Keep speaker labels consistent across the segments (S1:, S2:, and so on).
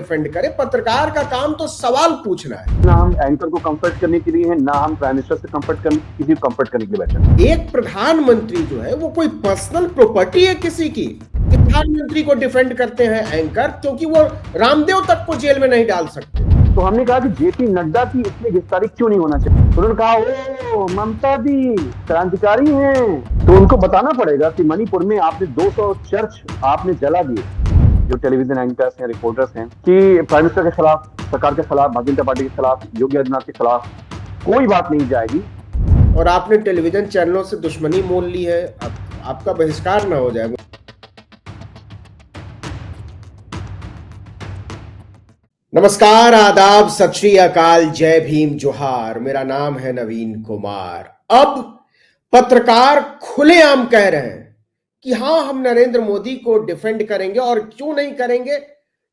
S1: Defend करे। पत्रकार का काम तो सवाल पूछना है।
S2: ना हम एंकर को कंफर्ट करने के लिए है, ना हम प्राइम मिनिस्टर से किसी को कंफर्ट करने के लिए बैठे हैं।
S1: एक प्रधानमंत्री जो है वो कोई पर्सनल प्रॉपर्टी है किसी की? प्रधानमंत्री को डिफेंड करते हैं एंकर, क्योंकि वो रामदेव तक को जेल में नहीं डाल सकते।
S2: तो हमने कहा कि जेपी नड्डा की इसमें गिरफ्तारी क्यों नहीं होना चाहिए। तो उन्होंने कहा ओ ममता दी क्रांतिकारी हैं, तो उनको बताना पड़ेगा कि मणिपुर में आपने 200 चर्च आपने जला दिए। जो टेलीविजन एंकर्स हैं, रिपोर्टर्स हैं, कि प्राइम मिनिस्टर के खिलाफ, सरकार के खिलाफ, भारतीय जनता पार्टी के खिलाफ, योगी आदित्यनाथ के खिलाफ कोई बात नहीं जाएगी।
S1: और आपने टेलीविजन चैनलों से दुश्मनी मोल ली है, आपका बहिष्कार ना हो जाए। नमस्कार, आदाब, सत श्री अकाल, जय भीम, जोहार। मेरा नाम है नवीन कुमार। अब पत्रकार खुलेआम कह रहे हैं कि हां, हम नरेंद्र मोदी को डिफेंड करेंगे, और क्यों नहीं करेंगे,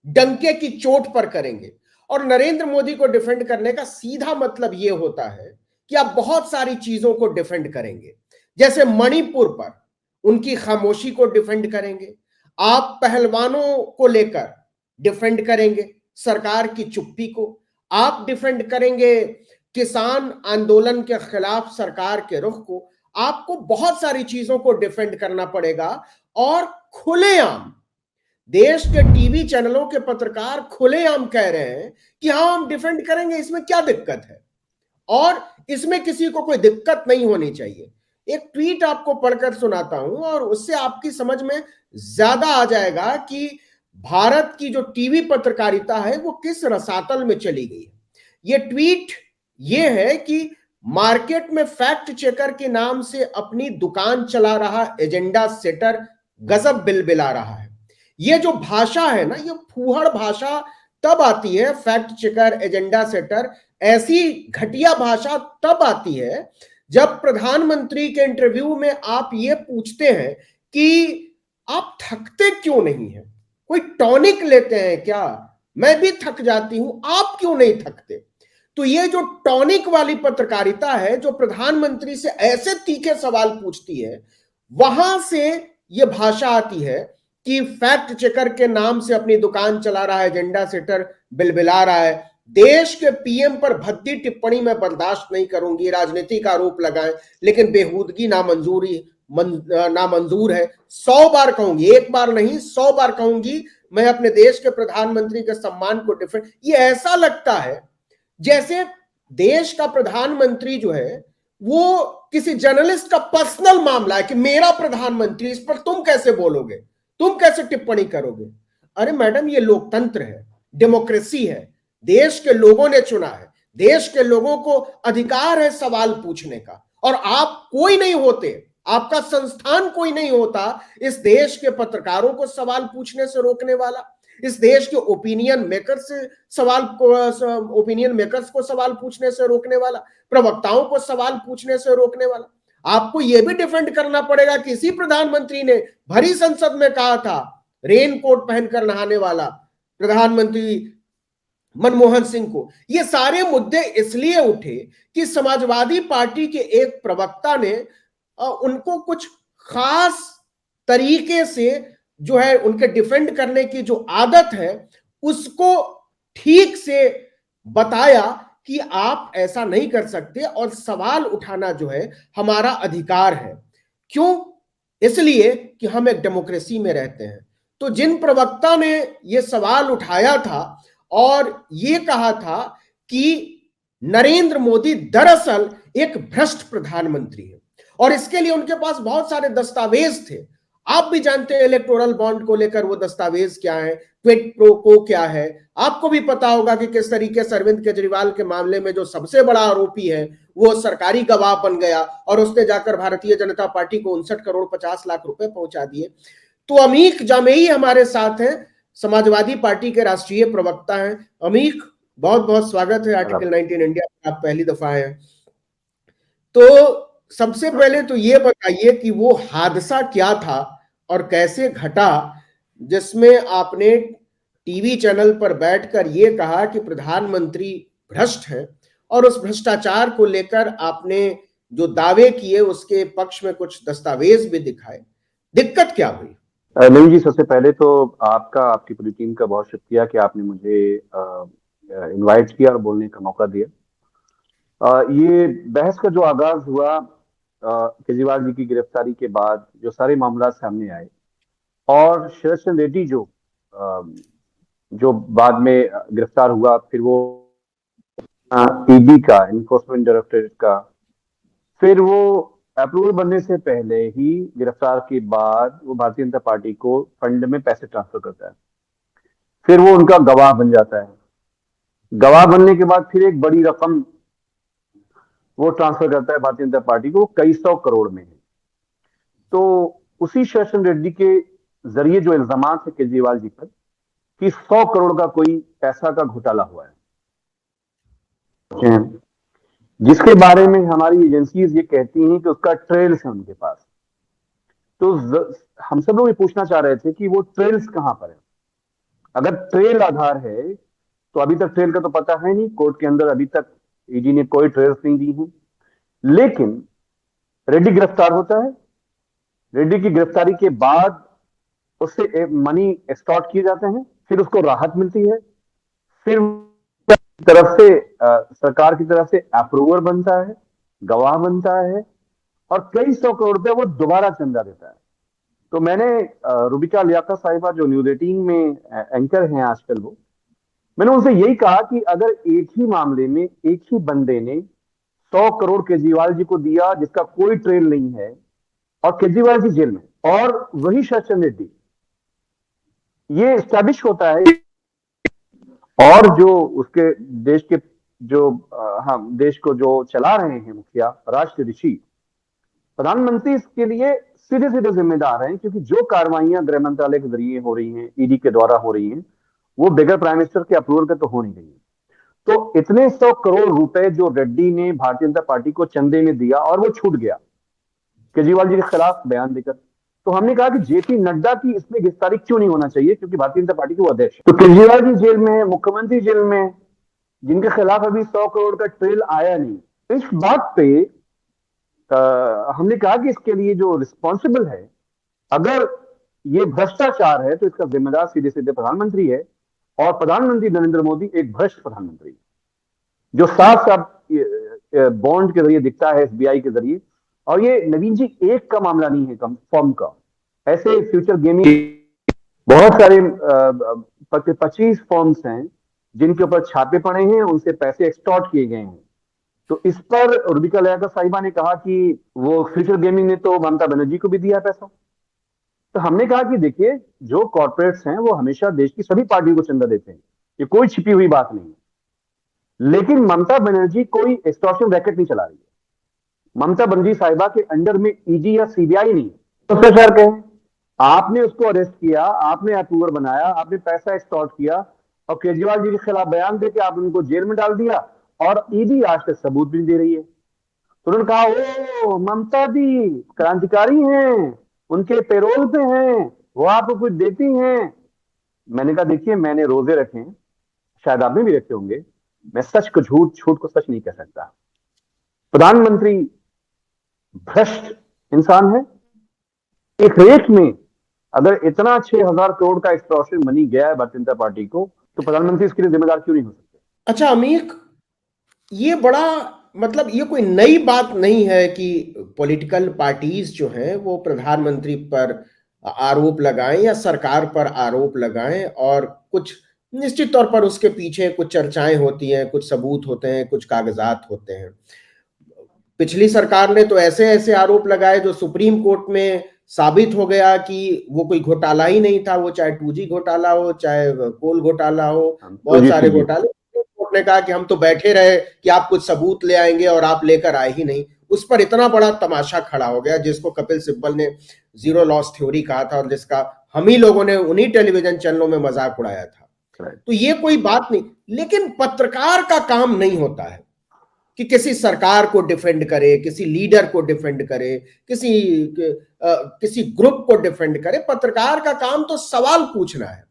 S1: डंके की चोट पर करेंगे। और नरेंद्र मोदी को डिफेंड करने का सीधा मतलब यह होता है कि आप बहुत सारी चीजों को डिफेंड करेंगे। जैसे मणिपुर पर उनकी खामोशी को डिफेंड करेंगे, आप पहलवानों को लेकर डिफेंड करेंगे सरकार की चुप्पी को, आप डिफेंड करेंगे किसान आंदोलन के खिलाफ सरकार के रुख को। आपको बहुत सारी चीजों को डिफेंड करना पड़ेगा। और खुलेआम देश के टीवी चैनलों के पत्रकार खुलेआम कह रहे हैं कि हाँ, हम डिफेंड करेंगे, इसमें क्या दिक्कत है, और इसमें किसी को कोई दिक्कत नहीं होनी चाहिए। एक ट्वीट आपको पढ़कर सुनाता हूं, और उससे आपकी समझ में ज्यादा आ जाएगा कि भारत की जो टीवी पत्रकारिता है वो किस रसातल में चली गई है। ये ट्वीट ये है कि मार्केट में फैक्ट चेकर के नाम से अपनी दुकान चला रहा एजेंडा सेटर गजब बिलबिला रहा है। ये जो भाषा है ना, ये फूहड़ भाषा तब आती है, फैक्ट चेकर, एजेंडा सेटर, ऐसी घटिया भाषा तब आती है जब प्रधानमंत्री के इंटरव्यू में आप ये पूछते हैं कि आप थकते क्यों नहीं हैं, कोई टॉनिक लेते हैं क्या? मैं भी थक जाती हूं, आप क्यों नहीं थकते? तो ये जो टॉनिक वाली पत्रकारिता है, जो प्रधानमंत्री से ऐसे तीखे सवाल पूछती है, वहां से ये भाषा आती है कि फैक्ट चेकर के नाम से अपनी दुकान चला रहा है एजेंडा सेटर बिलबिला रहा है, देश के पीएम पर भद्दी टिप्पणी मैं बर्दाश्त नहीं करूंगी, राजनीतिक आरोप लगाएं, लेकिन बेहूदगी नामंजूर है। 100 बार कहूंगी, एक बार नहीं 100 बार कहूंगी, मैं अपने देश के प्रधानमंत्री के सम्मान को डिफेंड। ये ऐसा लगता है जैसे देश का प्रधानमंत्री जो है वो किसी जर्नलिस्ट का पर्सनल मामला है कि मेरा प्रधानमंत्री, इस पर तुम कैसे बोलोगे, तुम कैसे टिप्पणी करोगे। अरे मैडम, ये लोकतंत्र है, डेमोक्रेसी है, देश के लोगों ने चुना है, देश के लोगों को अधिकार है सवाल पूछने का, और आप कोई नहीं होते, आपका संस्थान कोई नहीं होता इस देश के पत्रकारों को सवाल पूछने से रोकने वाला, इस देश के ओपिनियन मेकर्स को सवाल पूछने से रोकने वाला, प्रवक्ताओं को सवाल पूछने से रोकने वाला। आपको यह भी डिफेंड करना पड़ेगा कि इसी प्रधानमंत्री ने भरी संसद में कहा था, रेन कोट पहनकर नहाने वाला प्रधानमंत्री मनमोहन सिंह को। ये सारे मुद्दे इसलिए उठे कि समाजवादी पार्टी के एक प्रवक्ता ने उनको कुछ खास तरीके से जो है उनके डिफेंड करने की जो आदत है उसको ठीक से बताया कि आप ऐसा नहीं कर सकते, और सवाल उठाना जो है हमारा अधिकार है। क्यों? इसलिए कि हम एक डेमोक्रेसी में रहते हैं। तो जिन प्रवक्ता ने यह सवाल उठाया था और ये कहा था कि नरेंद्र मोदी दरअसल एक भ्रष्ट प्रधानमंत्री है, और इसके लिए उनके पास बहुत सारे दस्तावेज थे। आप भी जानते हैं इलेक्टोरल बॉन्ड को लेकर वो दस्तावेज क्या है, क्विड प्रो को क्या है। आपको भी पता होगा कि किस तरीके से अरविंद केजरीवाल के मामले में जो सबसे बड़ा आरोपी है वो सरकारी गवाह बन गया, और उसने जाकर भारतीय जनता पार्टी को 59 करोड़ 50 लाख रुपए पहुंचा दिए। तो अमीक जामेई हमारे साथ हैं, समाजवादी पार्टी के राष्ट्रीय प्रवक्ता हैं। अमीक, बहुत बहुत स्वागत है आर्टिकल 19 इंडिया, आप पहली दफा आए हैं। तो सबसे पहले तो ये बताइए कि वो हादसा क्या था और कैसे घटा जिसमें आपने टीवी चैनल पर बैठकर ये कहा कि प्रधानमंत्री भ्रष्ट है, और उस भ्रष्टाचार को लेकर आपने जो दावे किए उसके पक्ष में कुछ दस्तावेज भी दिखाए। दिक्कत क्या हुई?
S2: नवीन जी, सबसे पहले तो आपकी पूरी टीम का बहुत शुक्रिया कि आपने मुझे इनवाइट किया और बोलने का मौका दिया। ये बहस का जो आगाज हुआ केजरीवाल जी की गिरफ्तारी के बाद, जो सारे मामला सामने आए, और शरद चंद्र रेड्डी अ, जो बाद में गिरफ्तार हुआ, फिर वो ईडी का, इन्फोर्समेंट डायरेक्टरेट का, फिर वो अप्रूवल बनने से पहले ही गिरफ्तार के बाद वो भारतीय जनता पार्टी को फंड में पैसे ट्रांसफर करता है, फिर वो उनका गवाह बन जाता है, गवाह बनने के बाद फिर एक बड़ी रकम वो ट्रांसफर करता है भारतीय जनता पार्टी को, कई सौ करोड़ में है। तो उसी शरद रेड्डी के जरिए जो इल्जाम है केजरीवाल जी पर कि 100 करोड़ का कोई पैसा का घोटाला हुआ है, जिसके बारे में हमारी एजेंसीज ये कहती हैं कि उसका ट्रेल्स है उनके पास। तो हम सब लोग ये पूछना चाह रहे थे कि वो ट्रेल्स कहां पर है। अगर ट्रेल आधार है तो अभी तक ट्रेल का तो पता है नहीं, कोर्ट के अंदर अभी तक ईडी ने कोई ट्रेल्स नहीं दी है। लेकिन रेड्डी गिरफ्तार होता है, रेड्डी की गिरफ्तारी के बाद उससे मनी एक्सटॉर्ट किए जाते हैं, फिर उसको राहत मिलती है, फिर तरफ से सरकार की तरफ से अप्रूवर बनता है, गवाह बनता है, और कई सौ करोड़ रुपए वो दोबारा चंदा देता है। तो मैंने रुबिका लियाकत साहिबा, जो न्यूज 18 में एंकर हैं आजकल, वो मैंने उनसे यही कहा कि अगर एक ही मामले में एक ही बंदे ने 100 करोड़ केजरीवाल जी को दिया जिसका कोई ट्रेल नहीं है, और केजरीवाल जी जेल में, और वही शरद चंद्र रेड्डी, ये स्टैब्लिश होता है। और जो उसके देश के जो हाँ, देश को जो चला रहे हैं मुखिया, राष्ट्र ऋषि, प्रधानमंत्री इसके लिए सीधे सीधे जिम्मेदार हैं, क्योंकि जो कार्रवाइयां गृह मंत्रालय के जरिए हो रही हैं, ईडी के द्वारा हो रही हैं, वो बगैर प्राइम मिनिस्टर के अप्रूवल के तो हो नहीं रही है। तो इतने 100 करोड़ रुपए जो रेड्डी ने भारतीय जनता पार्टी को चंदे में दिया और वो छूट गया केजरीवाल जी के खिलाफ बयान देकर, तो हमने कहा कि जेपी नड्डा की इसमें गिरफ्तारी क्यों नहीं होना चाहिए, क्योंकि भारतीय जनता पार्टी के वो अध्यक्ष। तो केजरीवाल जी जेल में है, मुख्यमंत्री जेल में है, जिनके खिलाफ अभी 100 करोड़ का ट्रेल आया नहीं। इस बात पे हमने कहा कि इसके लिए जो रिस्पॉन्सिबल है, अगर ये भ्रष्टाचार है तो इसका जिम्मेदार सीधे सीधे प्रधानमंत्री है, और प्रधानमंत्री नरेंद्र मोदी एक भ्रष्ट प्रधानमंत्री है, जो साफ साफ बॉन्ड के जरिए दिखता है, एसबीआई के जरिए। और ये नवीन जी एक का मामला नहीं है फॉर्म का, ऐसे फ्यूचर गेमिंग बहुत सारे 25 फॉर्म्स हैं जिनके ऊपर छापे पड़े हैं, उनसे पैसे एक्सटॉर्ट किए गए हैं। तो इस पर रुबिका लियाकत साहिबा ने कहा कि वो फ्यूचर गेमिंग ने तो ममता बनर्जी को भी दिया पैसा। तो हमने कहा कि देखिए, जो कॉर्पोरेट्स हैं वो हमेशा देश की सभी पार्टियों को चंदा देते हैं, ये कोई छिपी हुई बात नहीं है। लेकिन ममता बनर्जी कोई एक्सटॉर्शन रैकेट नहीं चला रही है। ममता बनर्जी साहिबा के अंडर में ईडी या सीबीआई नहीं है, तो भ्रष्टाचार कहें। आपने उसको अरेस्ट किया, आपने अप्रूवर बनाया, आपने पैसा एक्सटॉर्ट किया, और केजरीवाल जी के खिलाफ बयान देके आपने उनको जेल में डाल दिया, और ईडी आज तक सबूत भी नहीं दे रही है। तो उन्होंने कहा ओ ममता दी क्रांतिकारी हैं, उनके पेरोल पे हैं, वो आपको कुछ देती हैं। मैंने कहा देखिए, मैंने रोजे रखे हैं, शायद आपने भी रखे होंगे, मैं सच को झूठ, झूठ को सच नहीं कह सकता। प्रधानमंत्री भ्रष्ट इंसान है। एक रेट में अगर इतना 6,000 करोड़ का एक्सटॉर्शन मनी गया है भारतीय जनता पार्टी को, तो प्रधानमंत्री इसके लिए जिम्मेदार क्यों नहीं हो सकते।
S1: अच्छा अमीक, ये बड़ा मतलब ये कोई नई बात नहीं है कि पॉलिटिकल पार्टीज जो हैं वो प्रधानमंत्री पर आरोप लगाएं या सरकार पर आरोप लगाएं, और कुछ निश्चित तौर पर उसके पीछे कुछ चर्चाएं होती हैं, कुछ सबूत होते हैं, कुछ कागजात होते हैं। पिछली सरकार ने तो ऐसे ऐसे आरोप लगाए जो सुप्रीम कोर्ट में साबित हो गया कि वो कोई घोटाला ही नहीं था, वो चाहे 2G घोटाला हो, चाहे कोल घोटाला हो, बहुत सारे घोटाले। कोर्ट ने कहा कि हम तो बैठे रहे कि आप कुछ सबूत ले आएंगे, और आप लेकर आए ही नहीं। उस पर इतना बड़ा तमाशा खड़ा हो गया, जिसको कपिल सिब्बल ने जीरो लॉस थ्योरी कहा था, और जिसका हम ही लोगों ने उन्हीं टेलीविजन चैनलों में मजाक उड़ाया था। तो ये कोई बात नहीं, लेकिन पत्रकार का काम नहीं होता है कि किसी सरकार को डिफेंड करे, किसी लीडर को डिफेंड करे, किसी ग्रुप को डिफेंड करे। पत्रकार का काम तो सवाल पूछना है।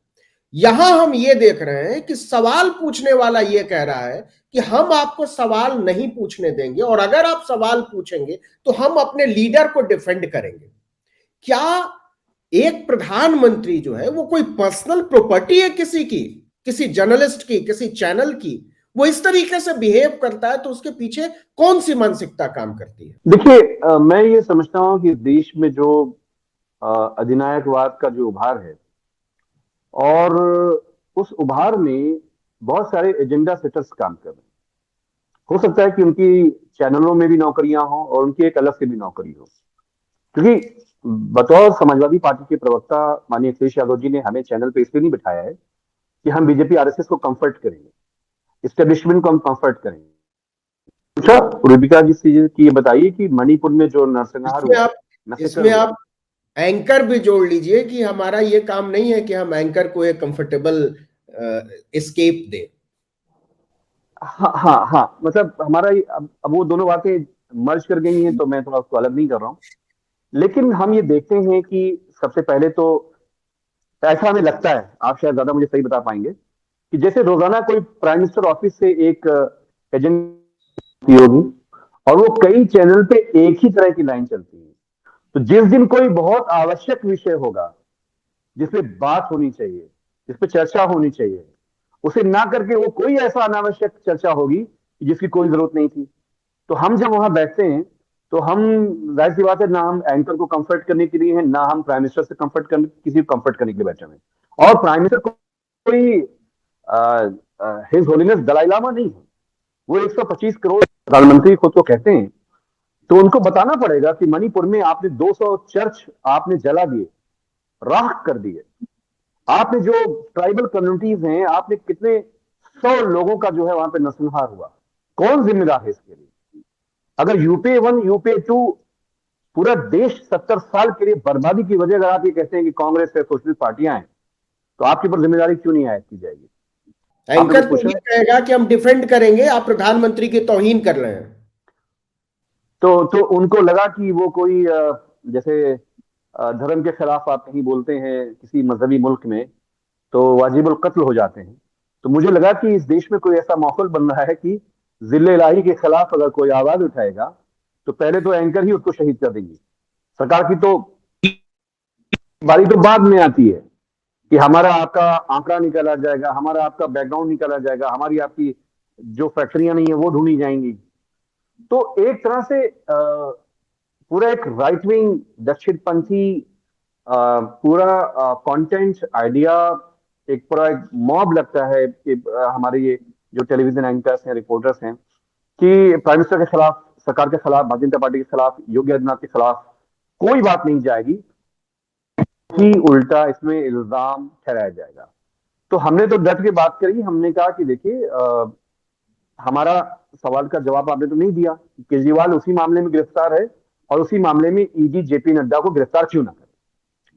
S1: यहां हम ये देख रहे हैं कि सवाल पूछने वाला ये कह रहा है कि हम आपको सवाल नहीं पूछने देंगे, और अगर आप सवाल पूछेंगे तो हम अपने लीडर को डिफेंड करेंगे। क्या एक प्रधानमंत्री जो है वो कोई पर्सनल प्रॉपर्टी है किसी की, किसी जर्नलिस्ट की, किसी चैनल की? वो इस तरीके से बिहेव करता है तो उसके पीछे कौन सी मानसिकता काम करती है?
S2: देखिए, मैं ये समझता हूं कि देश में जो अधिनायकवाद का जो उभार है, और उस उभार में बहुत सारे एजेंडा सेटर्स काम कर रहे हैं। हो सकता है कि उनकी चैनलों में भी नौकरियां हों और उनकी एक अलग से भी नौकरी हो, क्योंकि बतौर समाजवादी पार्टी के प्रवक्ता माननीय अखिलेश यादव जी ने हमें चैनल पे इसलिए नहीं बिठाया है कि हम बीजेपी आरएसएस को कंफर्ट करेंगे, इस्टेब्लिशमेंट को हम कंफर्ट करेंगे। पूछा रूबिका जी से कि ये बताइए कि मणिपुर में जो नरसंहार
S1: इसमें
S2: हुआ,
S1: आप
S2: मैसेकर
S1: इसमें
S2: हुआ।
S1: आप एंकर भी जोड़ लीजिए कि हमारा ये काम नहीं है कि हम एंकर को एक कंफर्टेबल एस्केप दे।
S2: हाँ हाँ हाँ, मतलब हमारा अब वो दोनों बातें मर्ज कर गई हैं, तो मैं थोड़ा उसको अलग नहीं कर रहा हूँ। लेकिन हम ये देखते हैं कि सबसे पहले तो ऐसा हमें लगता है, आप शायद ज्यादा मुझे सही बता पाएंगे, कि जैसे रोजाना कोई प्राइम मिनिस्टर ऑफिस से एक एजेंट होगी और वो कई चैनल पे एक ही तरह की लाइन चलती है। तो जिस दिन कोई बहुत आवश्यक विषय होगा जिसपे बात होनी चाहिए, जिसपे चर्चा होनी चाहिए, उसे ना करके वो कोई ऐसा अनावश्यक चर्चा होगी जिसकी कोई जरूरत नहीं थी। तो हम जब वहां बैठते हैं तो हम, जाहिर सी बात है, ना हम एंकर को कंफर्ट करने के लिए हैं, ना हम प्राइम मिनिस्टर से कंफर्ट करने, किसी को कंफर्ट करने के लिए बैठे हुए हैं। और प्राइम मिनिस्टर कोई हिज होलीनेस दलाई लामा नहीं है। वो 125 करोड़ प्रधानमंत्री खुद को कहते हैं। तो उनको बताना पड़ेगा कि मणिपुर में आपने 200 चर्च आपने जला दिए, राख कर दिए। आपने जो ट्राइबल कम्युनिटीज हैं, आपने कितने 100 लोगों का जो है वहां पे नरसंहार हुआ। कौन जिम्मेदार है इसके लिए? अगर यूपीए 1 यूपीए 2 पूरा देश 70 साल के लिए बर्बादी की वजह, अगर आप ये कहते हैं कि कांग्रेस है, सोशलिस्ट पार्टियां हैं, तो आपके ऊपर जिम्मेदारी क्यों नहीं आयद की जाएगी? आपने
S1: एंकर
S2: कुछ
S1: तो
S2: पूछा?
S1: ये कहेगा कि हम डिफेंड करेंगे, आप प्रधानमंत्री की तौहीन कर रहे हैं।
S2: तो उनको लगा कि वो कोई जैसे धर्म के खिलाफ आप कहीं बोलते हैं किसी मजहबी मुल्क में तो वाजिबुल कत्ल हो जाते हैं। तो मुझे लगा कि इस देश में कोई ऐसा माहौल बन रहा है कि जिल्ले इलाही के खिलाफ अगर कोई आवाज उठाएगा तो पहले तो एंकर ही उसको शहीद कर देंगी। सरकार की तो बारी तो बाद में आती है कि हमारा आपका आंकड़ा निकाला जाएगा, हमारा आपका बैकग्राउंड निकाला जाएगा, हमारी आपकी जो फैक्ट्रियां नहीं है वो ढूंढी जाएंगी। तो एक तरह से पूरा एक राइट विंग दक्षिणपंथी पूरा कंटेंट आइडिया, एक पूरा एक मॉब लगता है कि हमारे ये जो टेलीविजन एंकर्स हैं, रिपोर्टर्स हैं, कि प्राइम मिनिस्टर के खिलाफ, सरकार के खिलाफ, भारतीय जनता पार्टी के खिलाफ, योगी आदित्यनाथ के खिलाफ कोई बात नहीं जाएगी, कि उल्टा इसमें इल्जाम ठहराया जाएगा। तो हमने तो डट के बात करी। हमने कहा कि देखिए, हमारा सवाल का जवाब आपने तो नहीं दिया। केजरीवाल उसी मामले में गिरफ्तार है और उसी मामले में ईडी जेपी नड्डा को गिरफ्तार क्यों ना करे?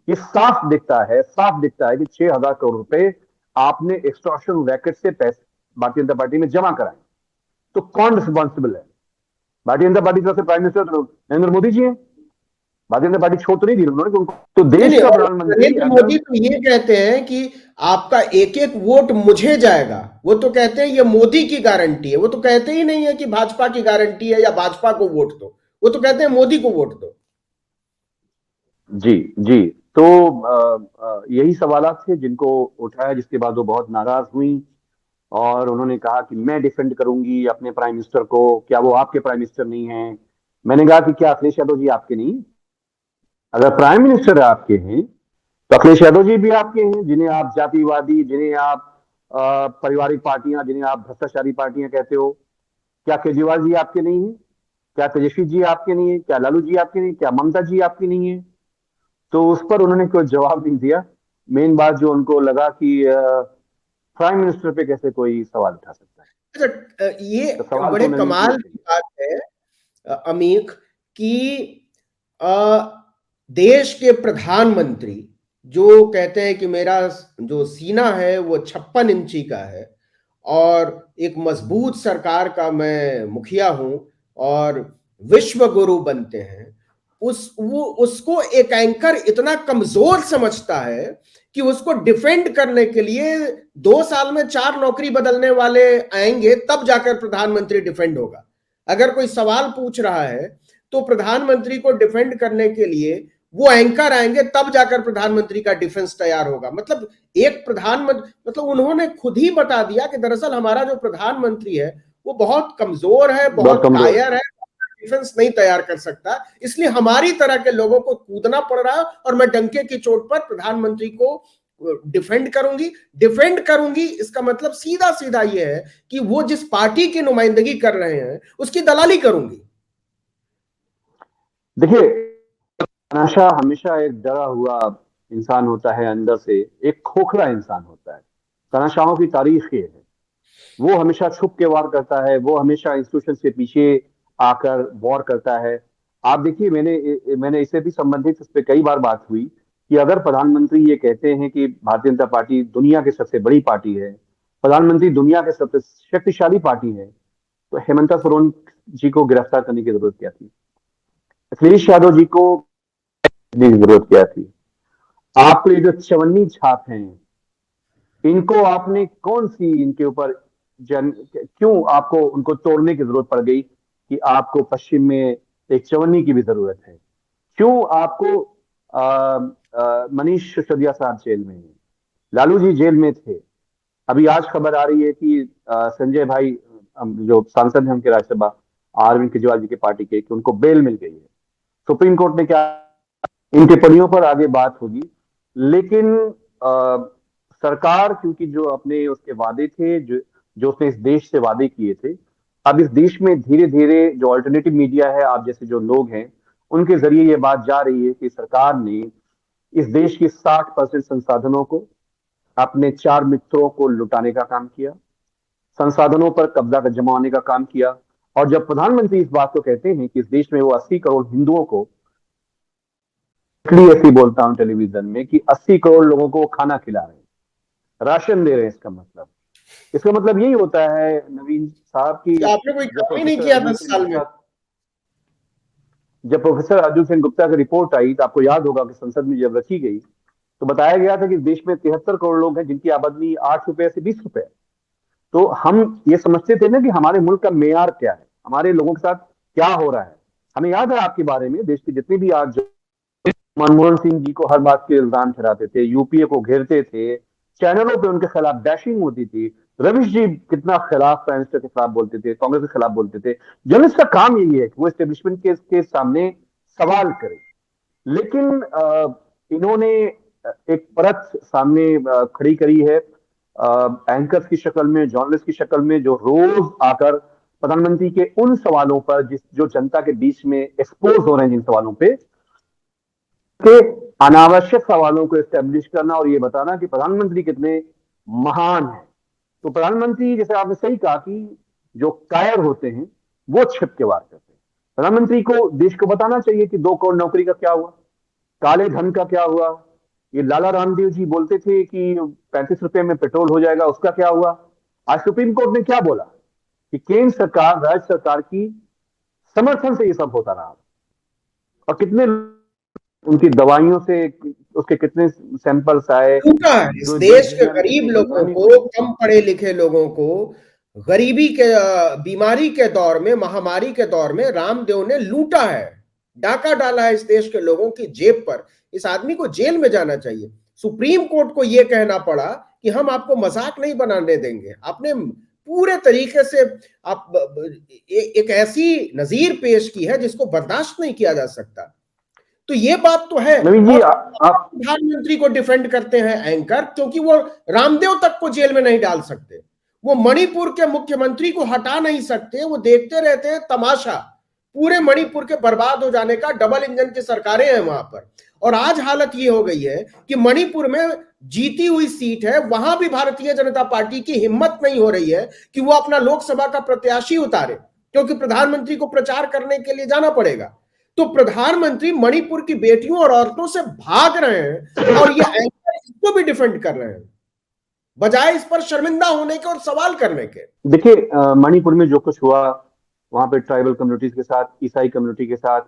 S2: ये साफ दिखता है, साफ दिखता है कि 6,000 करोड़ रुपए आपने एक्सटॉर्शन रैकेट से पैसे भारतीय जनता पार्टी में जमा कराए। तो कौन रिस्पॉन्सिबल है? भारतीय जनता पार्टी की तरफ से प्राइम मिनिस्टर तो नरेंद्र मोदी जी हैं। भारतीय जनता पार्टी छोड़ तो नहीं दी उन्होंने उनको। तो
S1: नहीं
S2: देश
S1: नहीं,
S2: का
S1: और
S2: प्रधानमंत्री
S1: नरेंद्र
S2: अगर,
S1: मोदी तो ये कहते हैं कि आपका एक एक वोट मुझे जाएगा। वो तो कहते हैं ये मोदी की गारंटी है। वो तो कहते ही नहीं है कि भाजपा की गारंटी है या भाजपा को वोट दो। वो तो कहते हैं मोदी को वोट दो।
S2: जी जी, तो यही सवालात थे जिनको उठाया, जिसके बाद वो बहुत नाराज हुई और उन्होंने कहा कि मैं डिफेंड करूंगी अपने प्राइम मिनिस्टर को। क्या वो आपके प्राइम मिनिस्टर नहीं है? मैंने कहा कि क्या अखिलेश यादव जी आपके नहीं? अगर प्राइम मिनिस्टर आपके हैं तो अखिलेश यादव जी भी आपके हैं, जिन्हें आप जातिवादी, जिन्हें आप पारिवारिक पार्टियां, जिन्हें आप भ्रष्टाचारी पार्टियां कहते हो। क्या केजरीवाल जी आपके नहीं है? क्या तेजस्वी जी आपके नहीं है? क्या लालू जी आपके नहीं? क्या ममता जी आपकी नहीं है? तो उस पर उन्होंने कोई जवाब नहीं दिया। मेन बात जो उनको लगा कि प्राइम मिनिस्टर पे कैसे कोई सवाल उठा सकता है।
S1: अच्छा, ये
S2: तो सवाल तो
S1: बड़े
S2: उन्होंने नहीं
S1: कमाल
S2: किए।
S1: की बात है अमीक, कि अ, देश के प्रधानमंत्री जो कहते हैं कि मेरा जो सीना है वो 56 इंची का है और एक मजबूत सरकार का मैं मुखिया हूं और विश्व गुरु बनते हैं, वो उसको एक एंकर इतना कमजोर समझता है कि उसको डिफेंड करने के लिए 2 साल में 4 नौकरी बदलने वाले आएंगे तब जाकर प्रधानमंत्री डिफेंड होगा। अगर कोई सवाल पूछ रहा है तो प्रधानमंत्री को डिफेंड करने के लिए वो एंकर आएंगे, तब जाकर प्रधानमंत्री का डिफेंस तैयार होगा। मतलब एक प्रधानमंत्री, मतलब उन्होंने खुद ही बता दिया कि दरअसल हमारा जो प्रधानमंत्री है वो बहुत कमजोर है,
S2: बहुत
S1: बहुत
S2: कमजोर
S1: कायर है, डिफेंस नहीं तैयार कर सकता, इसलिए हमारी तरह के लोगों को कूदना पड़ रहा है और मैं डंके की चोट पर प्रधानमंत्री को डिफेंड करूंगी। इसका मतलब सीधा सीधा ये है कि वो जिस पार्टी की नुमाइंदगी कर रहे हैं उसकी दलाली करूंगी।
S2: देखिए, तानाशाह हमेशा एक डरा हुआ इंसान होता है, अंदर से एक खोखला इंसान होता है। तानाशाहों की तारीख ये है, वो हमेशा छुप के वार करता है, वो हमेशा इंस्टीट्यूशन के पीछे आकर वॉर करता है। आप देखिए, मैंने इससे भी संबंधित इस पे कई बार बात हुई कि अगर प्रधानमंत्री ये कहते हैं कि भारतीय जनता पार्टी दुनिया की सबसे बड़ी पार्टी है, प्रधानमंत्री दुनिया के सबसे शक्तिशाली पार्टी है, तो हेमंता सोरेन जी को गिरफ्तार करने की जरूरत क्या थी? अखिलेश यादव जी को करने की जरूरत क्या थी? आपके ये जो चवन्नी छाप हैं, इनको आपने कौन सी इनके ऊपर क्यों आपको उनको तोड़ने की जरूरत पड़ गई कि आपको पश्चिम में एक चवन्नी की भी जरूरत है? क्यों आपको मनीष सिसोदिया साहब जेल में है, लालू जी जेल में थे, अभी आज खबर आ रही है कि संजय भाई जो सांसद हैं उनके राज्यसभा, अरविंद केजरीवाल जी की पार्टी के, कि उनको बेल मिल गई है। सुप्रीम कोर्ट ने क्या, इन टिप्पणियों पर आगे बात होगी, लेकिन सरकार, क्योंकि जो अपने उसके वादे थे, जो उसने इस देश से वादे किए थे, अब इस देश में धीरे धीरे जो ऑल्टरनेटिव मीडिया है, आप जैसे जो लोग हैं, उनके जरिए ये बात जा रही है कि सरकार ने इस देश की 60% संसाधनों को अपने 4 मित्रों को लुटाने का काम किया, संसाधनों पर कब्जा जमाने का काम किया। और जब प्रधानमंत्री इस बात को कहते हैं कि इस देश में वो 80 करोड़ हिंदुओं को, इसलिए ऐसी बोलता हूं टेलीविजन में कि 80 करोड़ लोगों को खाना खिला रहे हैं, राशन दे रहे हैं, इसका मतलब यही होता है नवीन साहब की,
S1: आपने कोई काम ही नहीं किया 10 साल में।
S2: जब प्रोफेसर अर्जुन सिंह गुप्ता की रिपोर्ट आई, तो आपको याद होगा कि संसद में जब रखी गई तो बताया गया था कि देश में 73 करोड़ लोग हैं जिनकी आमदनी 8 रुपए से 20 रुपए है। तो हम ये समझते थे ना कि हमारे मुल्क का मेयार क्या है, हमारे लोगों के साथ क्या हो रहा है। हमें याद है आपके बारे में, देश के जितने भी आज मनमोहन सिंह जी को हर बात के इल्जाम ठहराते थे, यूपीए को घेरते थे, चैनलों पे उनके खिलाफ बैशिंग होती थी, रविश जी कितना खिलाफ प्राइम मिनिस्टर के खिलाफ बोलते थे, कांग्रेस के खिलाफ बोलते थे। जर्नलिस्ट का काम यही है कि वो एस्टेब्लिशमेंट के सामने सवाल करे। लेकिन इन्होंने एक परत सामने खड़ी करी है, एंकर्स की शक्ल में, जर्नलिस्ट की शक्ल में, जो रोज आकर प्रधानमंत्री के उन सवालों पर जो जनता के बीच में एक्सपोज हो रहे हैं, जिन सवालों पे के अनावश्यक सवालों को एस्टेब्लिश करना और ये बताना कि प्रधानमंत्री कितने महान हैं। तो प्रधानमंत्री, जैसे आपने सही कहा कि जो कायर होते हैं वो छिप के वार करते हैं। प्रधानमंत्री को देश को बताना चाहिए कि 2 करोड़ नौकरी का क्या हुआ, काले धन का क्या हुआ। ये लाला रामदेव जी बोलते थे कि 35 रुपए में पेट्रोल हो जाएगा, उसका क्या हुआ? आज सुप्रीम कोर्ट ने क्या बोला कि केंद्र सरकार, राज्य सरकार की समर्थन से ये सब होता रहा, और कितने उनकी दवाइयों से उसके कितने सैंपल्स आए।
S1: लूटा है इस देश के गरीब लोगों को, कम पढ़े लिखे लोगों को, गरीबी के बीमारी के दौर में, महामारी के दौर में रामदेव ने लूटा है, डाका डाला है इस देश के लोगों की जेब पर। इस आदमी को जेल में जाना चाहिए। सुप्रीम कोर्ट को यह कहना पड़ा कि हम आपको मजाक नहीं बनाने देंगे। आपने पूरे तरीके से आप एक ऐसी नजीर पेश की है जिसको बर्दाश्त नहीं किया जा सकता। तो ये बात तो है।
S2: नवीन जी,
S1: आप प्रधानमंत्री को डिफेंड करते हैं एंकर, क्योंकि वो रामदेव तक को जेल में नहीं डाल सकते, वो मणिपुर के मुख्यमंत्री को हटा नहीं सकते, वो देखते रहते हैं तमाशा। पूरे मणिपुर के बर्बाद हो जाने का, डबल इंजन की सरकारें हैं वहां पर। और आज हालत ये हो गई है कि मणिपुर में जीती हुई सीट है, वहां भी भारतीय जनता पार्टी की हिम्मत नहीं हो रही है कि वो अपना लोकसभा का प्रत्याशी उतारे, क्योंकि प्रधानमंत्री को प्रचार करने के लिए जाना पड़ेगा। तो प्रधानमंत्री मणिपुर की बेटियों और औरतों से भाग रहे हैं और ये एंकर इसको भी डिफेंड कर रहे हैं, बजाय इस पर शर्मिंदा होने के और सवाल करने के।
S2: देखिए, मणिपुर में जो कुछ हुआ, वहां पे ट्राइबल कम्युनिटीज के साथ, ईसाई कम्युनिटी के साथ,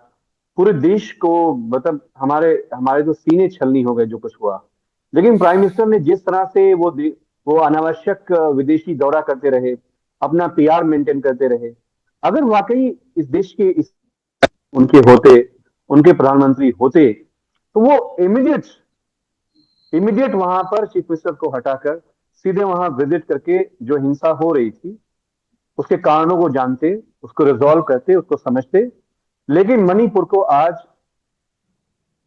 S2: पूरे देश को, मतलब हमारे हमारे तो सीने छलनी हो गए जो कुछ हुआ। लेकिन प्राइम मिनिस्टर ने जिस तरह से वो अनावश्यक विदेशी दौरा करते रहे, अपना पीआर मेंटेन करते रहे, अगर वाकई इस देश के उनके प्रधानमंत्री होते तो वो इमीडिएट वहां पर चीफ मिनिस्टर को हटाकर सीधे वहां विजिट करके जो हिंसा हो रही थी उसके कारणों को जानते, उसको रिजॉल्व करते, उसको समझते। लेकिन मणिपुर को आज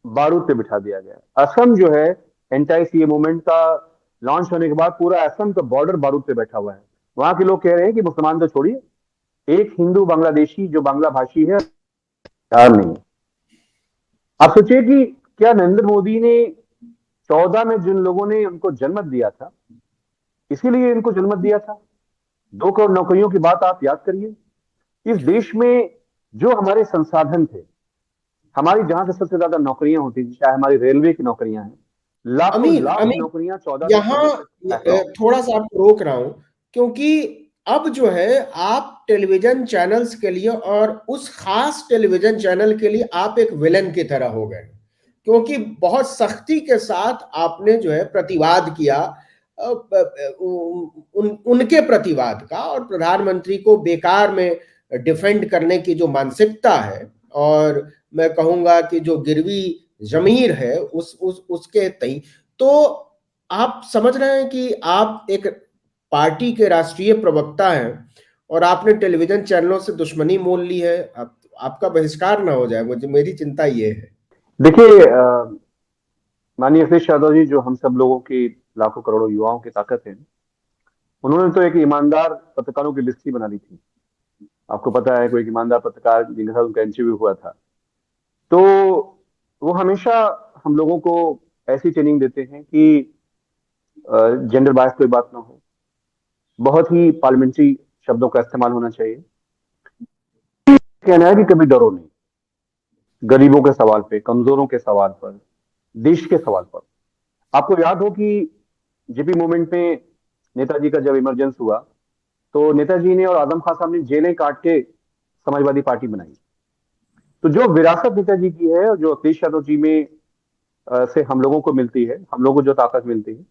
S2: बारूद पे बिठा दिया गया। असम जो है, एंटी सीए मूवमेंट का लॉन्च होने के बाद पूरा असम का बॉर्डर बारूद पे बैठा हुआ है। वहां के लोग कह रहे हैं कि मुसलमान तो छोड़िए, एक हिंदू बांग्लादेशी जो बांग्ला भाषी है तैयार नहीं है। आप सोचिए कि क्या नरेंद्र मोदी ने 14 में जिन लोगों ने उनको जन्मत दिया था, इसीलिए इनको जन्मत दिया था। 2 करोड़ नौकरियों की बात आप याद करिए। इस देश में जो हमारे संसाधन थे, हमारी जहां से सबसे ज्यादा नौकरियां होती थी, चाहे हमारी रेलवे की नौकरियां हैं, लाखों
S1: अमीर
S2: लाख
S1: अमीर
S2: नौकरियां 14 से
S1: यहाँ
S2: 24 तक अप्रोक्स।
S1: थोड़ा सा आपको रोक रहा हूं, क्योंकि अब जो है आप टेलीविजन चैनल्स के लिए और उस खास टेलीविजन चैनल के लिए आप एक विलन की तरह हो गए, क्योंकि बहुत सख्ती के साथ आपने जो है प्रतिवाद किया उनके प्रतिवाद का, और प्रधानमंत्री को बेकार में डिफेंड करने की जो मानसिकता है, और मैं कहूंगा कि जो गिरवी जमीर है उसके तई। तो आप समझ रहे हैं कि आप एक पार्टी के राष्ट्रीय प्रवक्ता हैं और आपने टेलीविजन चैनलों से दुश्मनी मोल ली है। आपका बहिष्कार ना हो जाए, मुझे मेरी चिंता ये है।
S2: देखिए माननीय अखिलेश यादव जी, जो हम सब लोगों की लाखों करोड़ों युवाओं की ताकत है, उन्होंने तो एक ईमानदार पत्रकारों की लिस्ट ही बना ली थी। आपको पता है, कोई एक ईमानदार पत्रकार जिनके साथ उनका इंटरव्यू हुआ था, तो वो हमेशा हम लोगों को ऐसी ट्रेनिंग देते हैं कि जेंडर बायस कोई बात ना हो, बहुत ही पार्लियामेंट्री शब्दों का इस्तेमाल होना चाहिए। कहना है कि कभी डरो नहीं, गरीबों के सवाल पे, कमजोरों के सवाल पर, देश के सवाल पर। आपको याद हो कि जेपी मूवमेंट में नेताजी का जब इमरजेंस हुआ, तो नेताजी ने और आजम खान साहब ने जेलें काट के समाजवादी पार्टी बनाई। तो जो विरासत नेताजी की है और जो अखिलेश यादव जी में से हम लोगों को मिलती है, हम लोगों को जो ताकत मिलती है,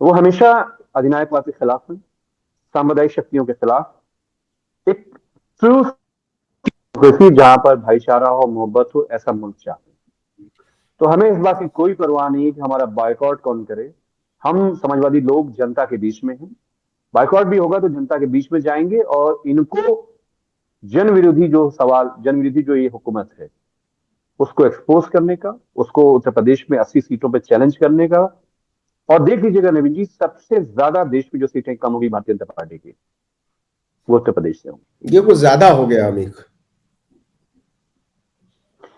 S2: वो हमेशा अधिनायकवाद के खिलाफ है, सामुदायिक शक्तियों के खिलाफ, एक ट्रू जहां पर भाईचारा हो, मोहब्बत हो, ऐसा मुल्क चाहते हैं। तो हमें इस बात की कोई परवाह नहीं है कि हमारा बायकॉट कौन करे। हम समाजवादी लोग जनता के बीच में हैं। बायकॉट भी होगा तो जनता के बीच में जाएंगे और इनको जन विरोधी जो सवाल, जन विरोधी जो ये हुकूमत है, उसको एक्सपोज करने का, उसको उत्तर प्रदेश में 80 सीटों पर चैलेंज करने का। और देख लीजिएगा नवीन जी, सबसे ज्यादा देश में जो सीटें कम होगी भारतीय जनता पार्टी की, वो उत्तर प्रदेश से होंगी।
S1: ये कुछ ज्यादा हो गया अमीर।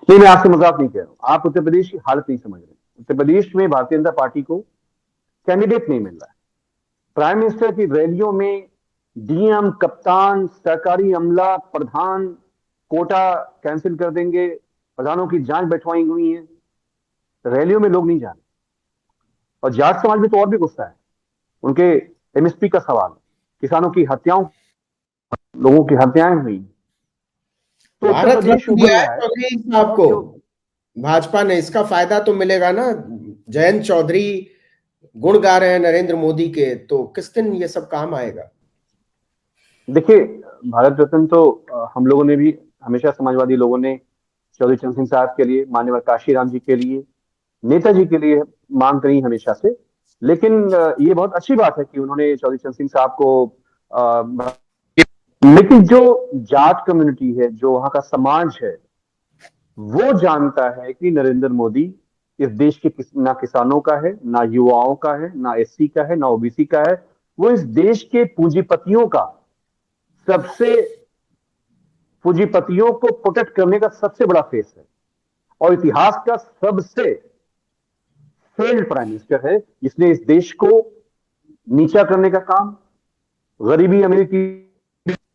S2: नहीं, मैं आपसे मजाक नहीं कह रहा हूं। आप उत्तर प्रदेश की हालत नहीं समझ रहे। उत्तर प्रदेश में भारतीय जनता पार्टी को कैंडिडेट नहीं मिल रहा है। प्राइम मिनिस्टर की रैलियों में डीएम, कप्तान, सरकारी अमला, प्रधान कोटा कैंसिल कर देंगे, प्रधानों की जांच बैठवाई हुई है, रैलियों में लोग नहीं जा रहे। और जाट समाज में तो और भी गुस्सा है। उनके एमएसपी का सवाल, किसानों की हत्याओं, लोगों की हत्याएं हुई, तो उत्तर
S1: भारत
S2: प्रदेश
S1: रत्न
S2: उभर
S1: दिया है
S2: रहा है।
S1: चौधरी साहब
S2: और
S1: को
S2: जो
S1: भाजपा ने, इसका फायदा तो मिलेगा ना। जयंत चौधरी गुण गा रहे हैं नरेंद्र मोदी के, तो किस दिन ये सब काम आएगा?
S2: देखिए, भारत रत्न तो हम लोगों ने भी हमेशा, समाजवादी लोगों ने चौधरी चरण सिंह साहब के लिए, माननीय काशीराम जी के लिए, नेताजी के लिए मांग करी हमेशा से। लेकिन ये बहुत अच्छी बात है कि उन्होंने चौधरी चरण सिंह साहब को लेकिन जो जाट कम्युनिटी है, जो वहां का समाज है, वो जानता है कि नरेंद्र मोदी इस देश के ना किसानों का है, ना युवाओं का है, ना एससी का है, ना ओबीसी का है। वो इस देश के पूंजीपतियों का, सबसे पूंजीपतियों को प्रोटेक्ट करने का सबसे बड़ा फेस है, और इतिहास का सबसे फेल्ड प्राइम मिनिस्टर है, जिसने इस देश को नीचा करने का काम, गरीबी अमीरी की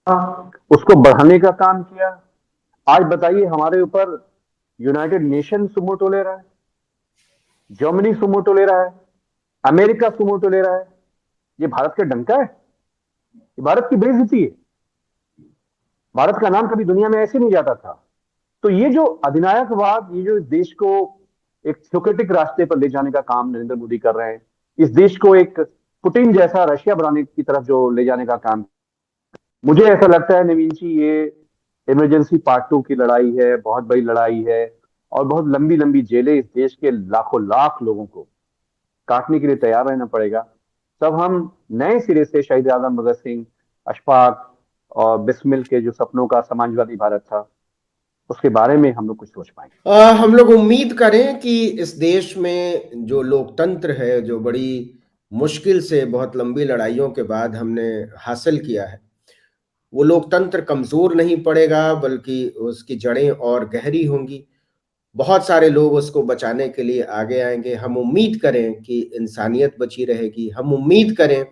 S2: उसको बढ़ाने का काम किया। आज बताइए, हमारे ऊपर यूनाइटेड नेशन सुमोटो ले रहा है, जर्मनी सुमोटो ले रहा है, अमेरिका सुमोटो ले रहा है। ये भारत का डंका है, ये भारत की बेइज्जती है। भारत का नाम कभी दुनिया में ऐसे नहीं जाता था। तो ये जो अधिनायकवाद, ये जो इस देश को एक थियोक्रेटिक रास्ते पर ले जाने का काम नरेंद्र मोदी कर रहे हैं, इस देश को एक पुतिन जैसा रशिया बनाने की तरफ जो ले जाने का काम, मुझे ऐसा लगता है नवीन जी, ये इमरजेंसी पार्ट 2 की लड़ाई है, बहुत बड़ी लड़ाई है। और बहुत लंबी लंबी जेलें इस देश के लाखों लाख लोगों को काटने के लिए तैयार रहना पड़ेगा, तब हम नए सिरे से शहीद आजम भगत सिंह, अशफाक और बिस्मिल के जो सपनों का समाजवादी भारत था, उसके बारे में हम लोग कुछ सोच पाएंगे।
S1: हम लोग उम्मीद करें कि इस देश में जो लोकतंत्र है, जो बड़ी मुश्किल से बहुत लंबी लड़ाइयों के बाद हमने हासिल किया है, वो लोकतंत्र कमजोर नहीं पड़ेगा, बल्कि उसकी जड़ें और गहरी होंगी। बहुत सारे लोग उसको बचाने के लिए आगे आएंगे। हम उम्मीद करें कि इंसानियत बची रहेगी, हम उम्मीद करें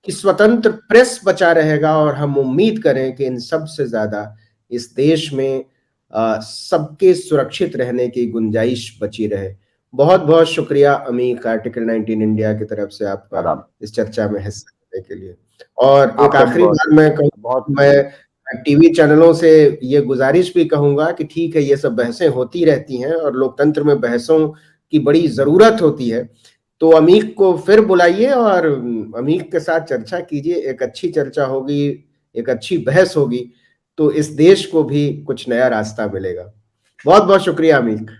S1: कि स्वतंत्र प्रेस बचा रहेगा, और हम उम्मीद करें कि इन सब से ज्यादा इस देश में सबके सुरक्षित रहने की गुंजाइश बची रहे। बहुत बहुत शुक्रिया अमीक, आर्टिकल 19 इंडिया की तरफ से आपका
S2: आदाब।
S1: इस चर्चा में हिस्सा लेने के लिए। और एक
S2: आपका भी
S1: आखिरी बात मैं कहूँ,
S2: बहुत
S1: मैं टीवी चैनलों से ये गुजारिश भी कहूंगा कि ठीक है, ये सब बहसें होती रहती हैं और लोकतंत्र में बहसों की बड़ी जरूरत होती है, तो अमीक को फिर बुलाइए और अमीक के साथ चर्चा कीजिए। एक अच्छी चर्चा होगी, एक अच्छी बहस होगी, तो इस देश को भी कुछ नया रास्ता मिलेगा। बहुत बहुत शुक्रिया अमीक।